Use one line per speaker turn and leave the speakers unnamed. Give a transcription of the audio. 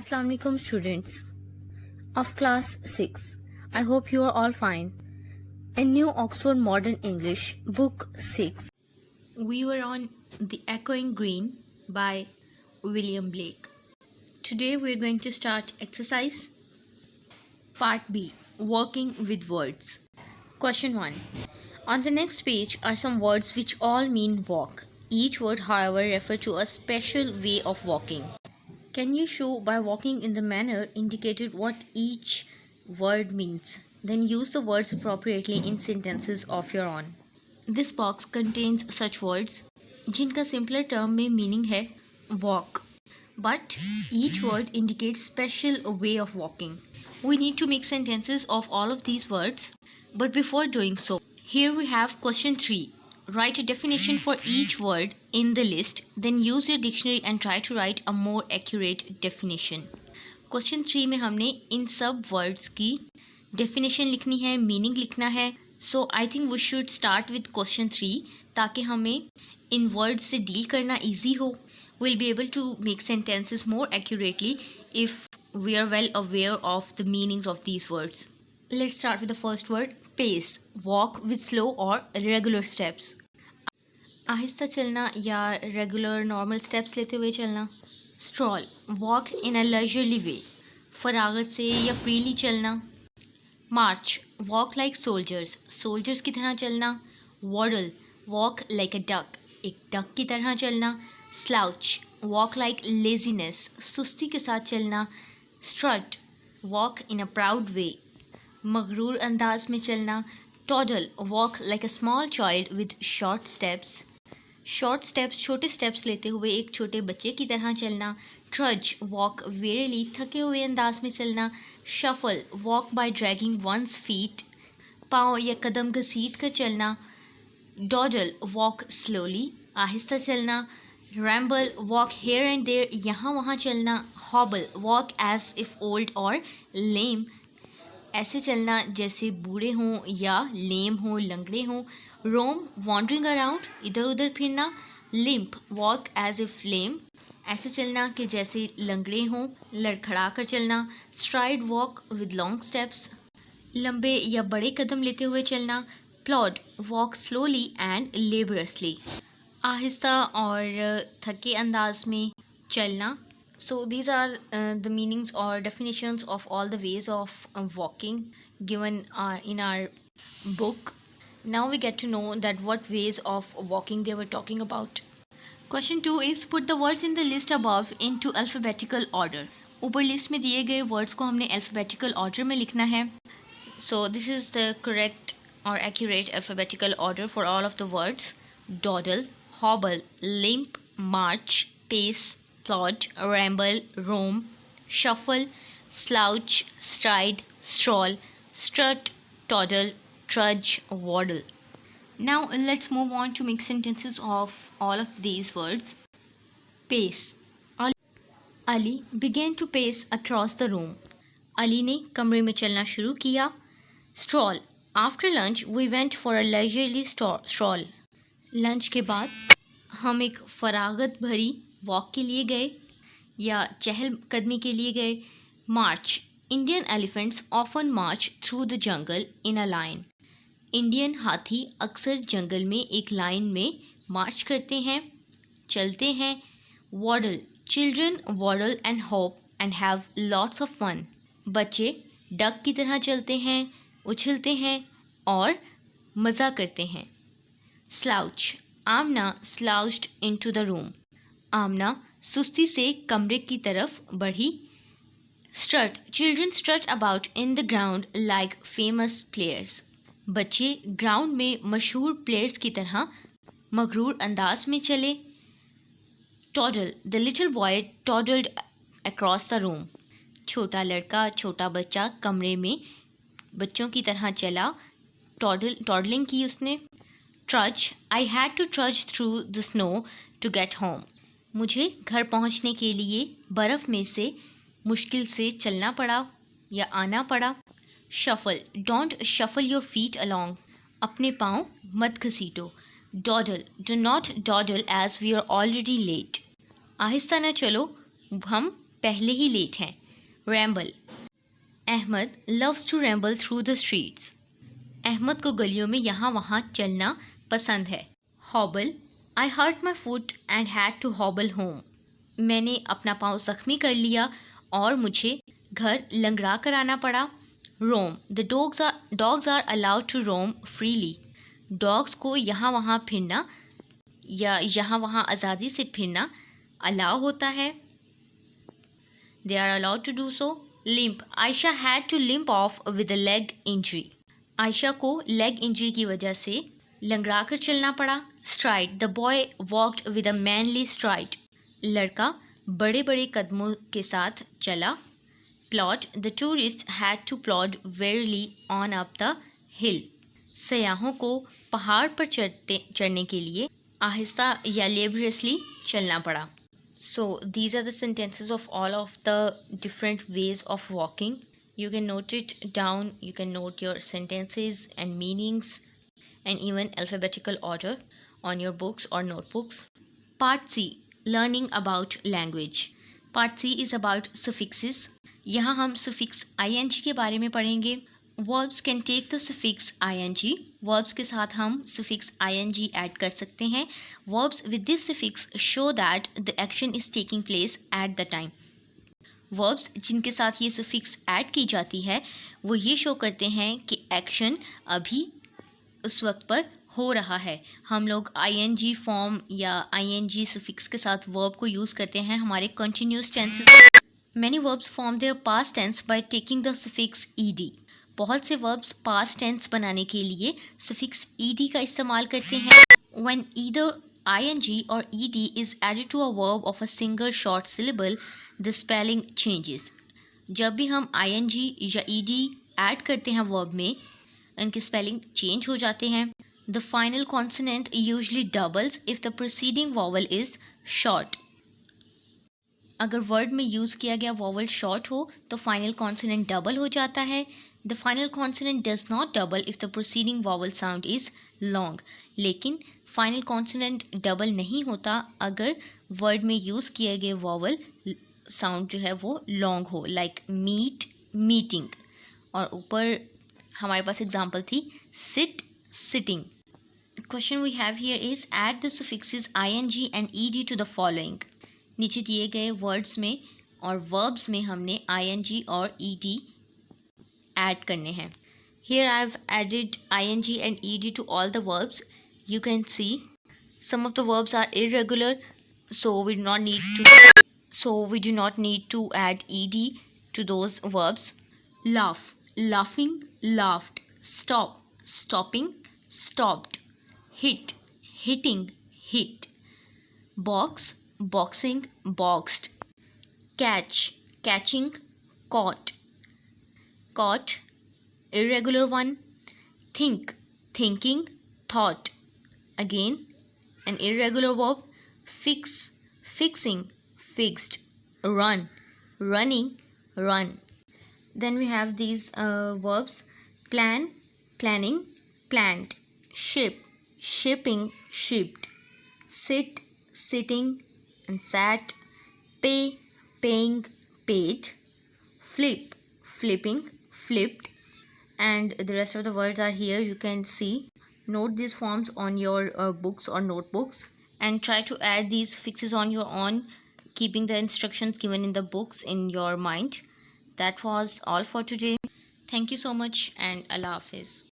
Assalamu alaikum students of class 6. I hope you are all fine. In New Oxford Modern English, Book 6, we were on The Echoing Green by William Blake. Today we are going to start exercise Part B, Working with Words. Question 1. On the next page are some words which all mean walk. Each word, however, refers to a special way of walking. Can you show by walking in the manner indicated what each word means? Then use the words appropriately in sentences of your own. This box contains such words जिनका simpler term में meaning है walk, but each word indicates special way of walking. We need to make sentences of all of these words, but before doing so, here we have question 3. Write a definition for each word in the list, then use your dictionary and try to write a more accurate definition. Question 3 में हमने इन सब words की definition लिखनी है, meaning लिखना है. So I think we should start with question 3 ताकि हमें इन words से deal करना easy हो. We'll be able to make sentences more accurately if we are well aware of the meanings of these words. Let's start with the first word, pace. Walk with slow or regular steps. आहिस्ता चलना या regular normal steps लेते हुए चलना. Stroll. Walk in a leisurely way. फरागत से या freely चलना. March. Walk like soldiers. Soldiers की तरह चलना. Waddle. Walk like a duck. एक duck की तरह चलना. Slouch. Walk like laziness. सुस्ती के साथ चलना. Strut. Walk in a proud way. मगरूर अंदाज में चलना. Toddle. Walk like a small child with short steps. Short steps छोटे steps लेते हुए एक छोटे बच्चे की तरह चलना. Trudge. Walk wearily थके हुए अंदाज में चलना. Shuffle. Walk by dragging one's feet. पाँव या कदम घसीट कर चलना. Dawdle. Walk slowly आहिस्ता चलना. Ramble. Walk here and there यहाँ वहाँ चलना. Hobble. Walk as if old or lame ऐसे चलना जैसे बूढ़े हों या लेम हों, लंगड़े हों. रोम. वॉन्डरिंग अराउंड इधर उधर फिरना. लिम्प. वॉक एज इफ लेम ऐसे चलना कि जैसे लंगड़े हों, लड़खड़ा कर चलना. STRIDE. Walk with long steps लंबे या बड़े कदम लेते हुए चलना. प्लॉड. वॉक स्लोली एंड लेबरसली आहिस्ता और थके अंदाज में चलना. So these are the meanings or definitions of all the ways of walking given in our book. Now we get to know that what ways of walking they were talking about. Question 2 is put the words in the list above into alphabetical order. ऊपर list में दिए गए words को हमने alphabetical order में लिखना है. So this is the correct or accurate alphabetical order for all of the words. Dawdle, hobble, limp, march, pace, plod, ramble, roam, shuffle, slouch, stride, stroll, strut, toddle, trudge, waddle. Now let's move on to make sentences of all of these words. Pace. Ali began to pace across the room. Ali ने कमरे में चलना शुरू किया. Stroll. After lunch we went for a leisurely stroll. Lunch के बाद हम एक फरागत भरी वॉक के लिए गए या चहल कदमी के लिए गए. March. Indian elephants often march through the jungle in a line. Indian हाथी अक्सर जंगल में एक लाइन में मार्च करते हैं, चलते हैं. Waddle. Children waddle and hop and have lots of fun. बच्चे डक की तरह चलते हैं, उछलते हैं और मज़ा करते हैं. Slouch. Amna slouched into the room. Amna सुस्ती से कमरे की तरफ बढ़ी. Strut. Children strut about in the ground like famous players. बच्चे ग्राउंड में मशहूर प्लेयर्स की तरह मगरूर अंदाज में चले. Toddle. The little boy toddled across the room. छोटा लड़का, छोटा बच्चा कमरे में बच्चों की तरह चला. टॉडलिंग की उसने. Trudge. I had to trudge through the snow to get home. मुझे घर पहुंचने के लिए बर्फ़ में से मुश्किल से चलना पड़ा या आना पड़ा. Shuffle. Don't shuffle your feet along. अपने पाँव मत घसीटो. Dawdle. Do not dawdle as we are already late. आहिस्ता न चलो, हम पहले ही लेट हैं। Ramble, Ahmed loves to ramble through the streets. Ahmed को गलियों में यहाँ वहाँ चलना पसंद है। हॉबल, I hurt my foot and had to hobble home. मैंने अपना पाँव जख्मी कर लिया और मुझे घर लंगड़ा कर आना पड़ा। रोम, the dogs are allowed to roam freely. Dogs को यहाँ वहाँ फिरना या यहाँ वहाँ आज़ादी से फिरना अलाउ होता है। They are allowed to do so. Limp, Aisha had to limp off with a leg injury. Ayesha को लेग इंजरी की वजह से लंगड़ा कर चलना पड़ा। Stride, the boy walked with a manly stride. लड़का बड़े बड़े कदमों के साथ चला। Plod, the tourists had to plod wearily on up the hill. सयाहों को पहाड़ पर चढ़ने के लिए आहिस्ता या लेबरियसली चलना पड़ा। So these are the sentences of all of the different ways of walking. You can note it down, you can note your sentences and meanings and even alphabetical order on your books or notebooks. Part C, learning about language. Part C is about suffixes. यहाँ हम suffix ing के बारे में पढ़ेंगे। Verbs can take the suffix ing. Verbs के साथ हम suffix ing add कर सकते हैं। Verbs with this suffix show that the action is taking place at the time. Verbs जिनके साथ ये suffix ऐड की जाती है वो ये शो करते हैं कि एक्शन अभी उस वक्त पर हो रहा है। हम लोग ing फॉर्म या ing suffix के साथ verb को यूज़ करते हैं हमारे continuous tenses। Many verbs form their past tense by taking the suffix ed. बहुत से verbs past tense बनाने के लिए suffix ed का इस्तेमाल करते हैं। When either ing or ed is added to a verb of a single short syllable, the spelling changes. जब भी हम ing या ed ऐड करते हैं verb में, इनकी spelling change हो जाते हैं। The final consonant usually doubles if the preceding vowel is short. अगर वर्ड में यूज़ किया गया वॉवल शॉर्ट हो तो फाइनल कॉन्सोनेंट डबल हो जाता है। The final consonant does not double if the proceeding vowel sound is long. लेकिन फाइनल कॉन्सोनेंट डबल नहीं होता अगर वर्ड में यूज़ किए गए वॉवल साउंड जो है वो लॉन्ग हो, लाइक मीट, मीटिंग। और ऊपर हमारे पास एग्जाम्पल थी sit, sitting. Question we have here is add the suffixes ing and ed to the following. नीचे दिए गए वर्ड्स में और वर्ब्स में हमने ing और ed ऐड करने हैं। Here I have added ing and ed to all the verbs. You can see some of the verbs are irregular, so we do not need to add ed to those verbs. Laugh, laughing, laughed. Stop, stopping, stopped. Hit, hitting, hit. Box, boxing, boxed. Catch, catching, caught. Caught, irregular one. Think, thinking, thought. Again, an irregular verb. Fix, fixing, fixed. Run, running, run. Then we have these verbs. Plan, planning, planned. Ship, shipping, shipped. Sit, sitting and sat. Pay, paying, paid. Flip, flipping, flipped. And the rest of the words are here. You can see. Note these forms on your books or notebooks and try to add these fixes on your own, keeping the instructions given in the books in your mind. That was all for today. Thank you so much and Allah Hafiz.